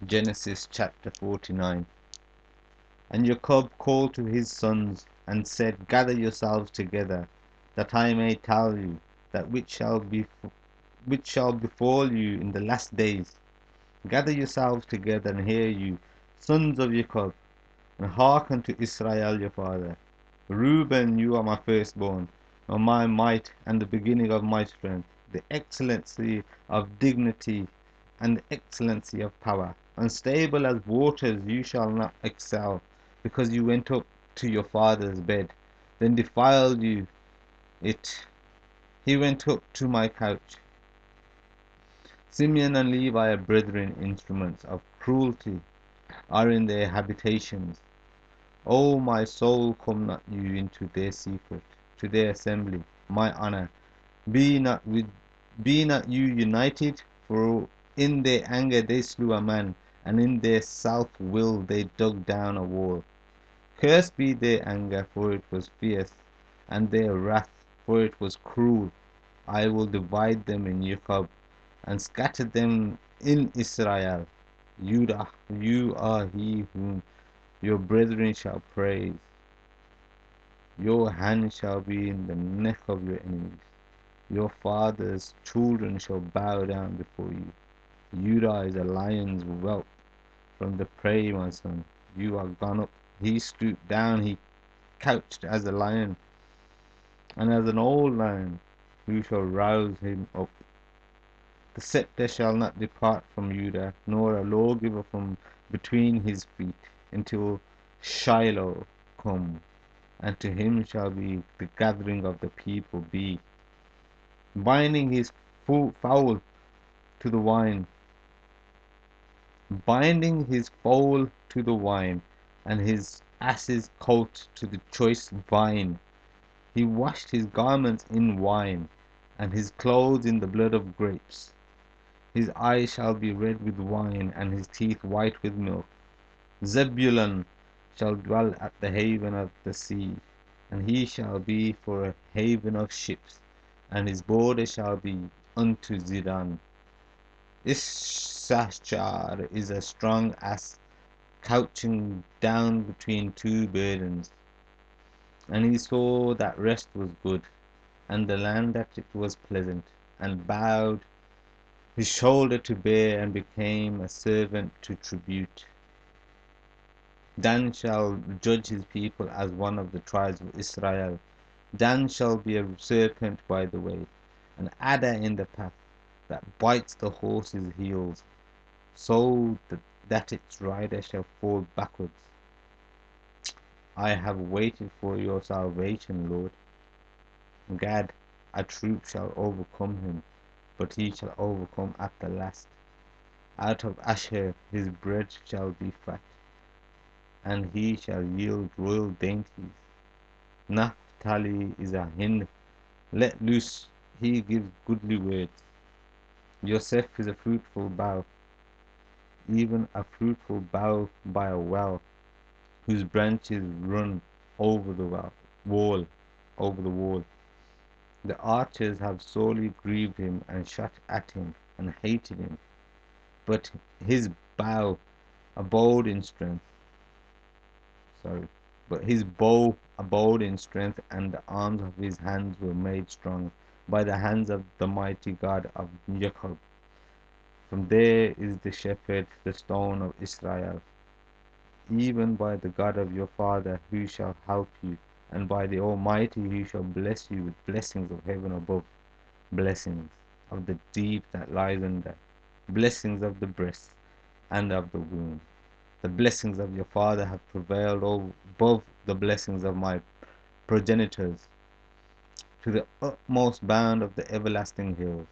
Genesis chapter 49. And Jacob called to his sons, and said, Gather yourselves together, that I may tell you that which shall befall you in the last days. Gather yourselves together, and hear you, sons of Jacob, and hearken to Israel your father. Reuben, you are my firstborn, and my might, and the beginning of my strength, the excellency of dignity, and the excellency of power. Unstable as waters you shall not excel, because you went up to your father's bed, then defiled you it. He went up to my couch. Simeon and Levi are brethren, instruments of cruelty are in their habitations. O my soul, come not you into their secret, to their assembly, my honor. Be not you united, for in their anger they slew a man, and in their self will they dug down a wall. Cursed be their anger, for it was fierce, and their wrath, for it was cruel. I will divide them in Jacob, and scatter them in Israel. Judah, you are he whom your brethren shall praise. Your hand shall be in the neck of your enemies. Your father's children shall bow down before you. Judah is a lion's whelp from the prey, my son. You are gone up. He stooped down. He couched as a lion, and as an old lion, who shall rouse him up? The scepter shall not depart from Judah, nor a lawgiver from between his feet, until Shiloh come, and to him shall be the gathering of the people be, binding his fowl to the wine, binding his foal to the wine, and his ass's colt to the choice vine. He washed his garments in wine, and his clothes in the blood of grapes. His eyes shall be red with wine, and his teeth white with milk. Zebulun shall dwell at the haven of the sea, and he shall be for a haven of ships, and his border shall be unto Zidon. Issachar is a strong ass, couching down between two burdens. And he saw that rest was good, and the land that it was pleasant, and bowed his shoulder to bear, and became a servant to tribute. Dan shall judge his people as one of the tribes of Israel. Dan shall be a serpent by the way, an adder in the path, that bites the horse's heels, so that its rider shall fall backwards. I have waited for your salvation, Lord. Gad, a troop shall overcome him, but he shall overcome at the last. Out of Asher his bread shall be fat, and he shall yield royal dainties. Naphtali is a hind, let loose, he gives goodly words. Yosef is a fruitful bough, even a fruitful bough by a well, whose branches run over the wall, over the wall. The archers have sorely grieved him, and shot at him, and hated him. But his bow abode in strength. Sorry. But his bow abode in strength, and the arms of his hands were made strong by the hands of the mighty God of Jacob. From there is the shepherd, the stone of Israel, even by the God of your father, who shall help you, and by the Almighty, who shall bless you with blessings of heaven above, blessings of the deep that lies under, blessings of the breast and of the womb. The blessings of your father have prevailed above the blessings of my progenitors, to the utmost bound of the everlasting hills.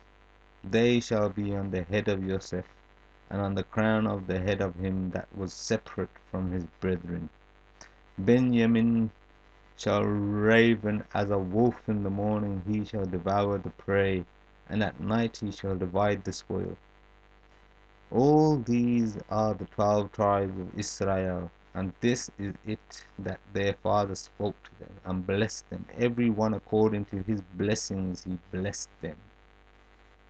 They shall be on the head of Joseph, and on the crown of the head of him that was separate from his brethren. Benjamin shall raven as a wolf in the morning, he shall devour the prey, and at night he shall divide the spoil. All these are the 12 tribes of Israel, and this is it that their father spoke to them, and blessed them, every one according to his blessings he blessed them.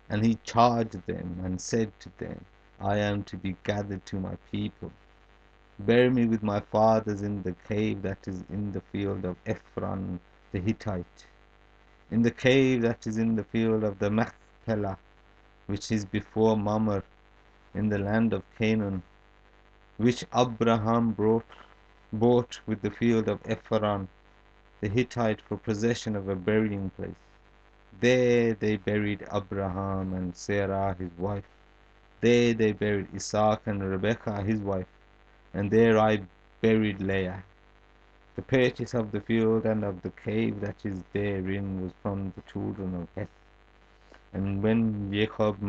And he charged them, and said to them, I am to be gathered to my people. Bury me with my fathers in the cave that is in the field of Ephron the Hittite, in the cave that is in the field of the Machpelah, which is before Mamre, in the land of Canaan, which Abraham bought with the field of Ephron the Hittite for possession of a burying place. There they buried Abraham and Sarah his wife. There they buried Isaac and Rebekah his wife. And there I buried Leah. The purchase of the field and of the cave that is therein was from the children of Heth. And when Jacob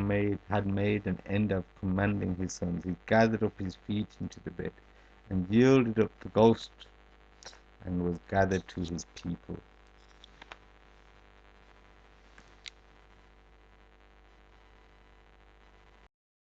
had made an end of commanding his sons, he gathered up his feet into the bed, and yielded up the ghost, and was gathered to his people.